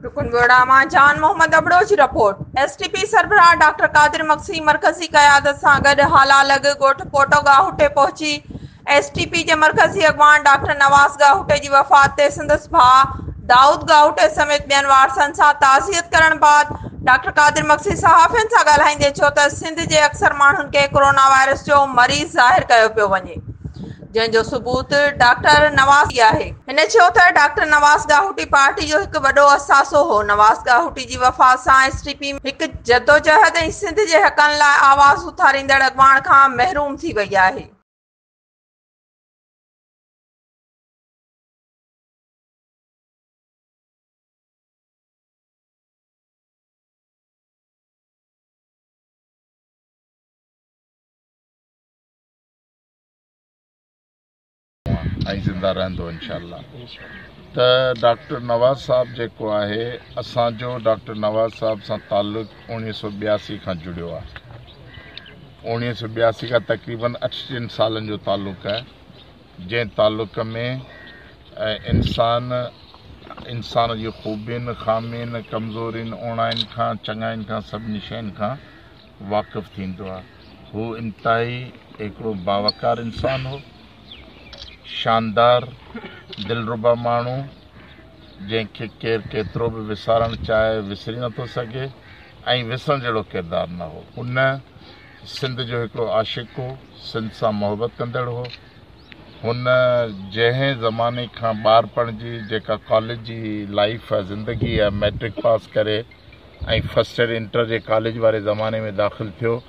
रुकनगोड़ा मां जान मोहम्मद अबड़ो जी report. STP सरबराह doctor कादिर मक्सी मरकजी क़यादत सां गॾु हालालग ॻोठ पोटो गाहुटे पहुची एसटीपी जे मरकजी अॻवान डॉक्टर नवाज़ गाहुटे जी वफ़ात ते संदसि भाउ दाऊद गाहुटे समेत ॿियनि वारसनि सां ताज़ियत करण बाद डॉक्टर कादिर मक्सी सहाफ़ियुनि सां ॻाल्हाईंदे चयो त सिंध जे अक्सर माण्हुनि खे कोरोना वायरस जो मरीज़ ज़ाहिर कयो पियो वञे, जंहिंजो सबूत डॉक्टर नवाज़ आहे। हिन चयो त डॉक्टर नवाज़ गाहुटी पार्टी जो हिकु वॾो असासो हो। नवाज़ गाहुटी जी वफ़ात सां एसटीपी हिकु जदोजहद ऐं सिंध जे हक़नि लाइ आवाज़ उथारींदड़ अॻवान खां महरूम थी वई आहे। जिंदा रहंदो इंशाअल्लाह। तो डॉक्टर नवाज़ साहब जेको आहे असांजो डॉक्टर नवाज़ साहब सां ताल्लुक़ 1982 खां जुड़ियो आहे। 1982 खां तक़रीबन 38 सालनि जो ताल्लुक़ आहे, जंहिं ताल्लुक़ में इंसान जी ख़ूबियुनि ख़ामियुनि कमज़ोरियुनि ओणाइनि खां चङाइनि खां सभिनी शयुनि खां वाक़िफ़ थींदो आहे। हू इंतिहाई हिकिड़ो बावकार इंसान हो, शानदार दिलरुबा माण्हू, जंहिंखे केरु केतिरो बि विसारणु चाहे विसरी नथो सघे ऐं विसरण जहिड़ो किरदारु न हो। हुन सिंध जो हिकिड़ो आशिक़ हो, सिंध सां मोहबत कंदड़ हो। हुन जंहिं ज़माने खां ॿारपण जी जेका कॉलेज जी लाइफ आहे, ज़िंदगी आहे, मैट्रिक पास करे ऐं फस्ट ईयर इंटर जे कॉलेज वारे ज़माने में दाख़िल थियो,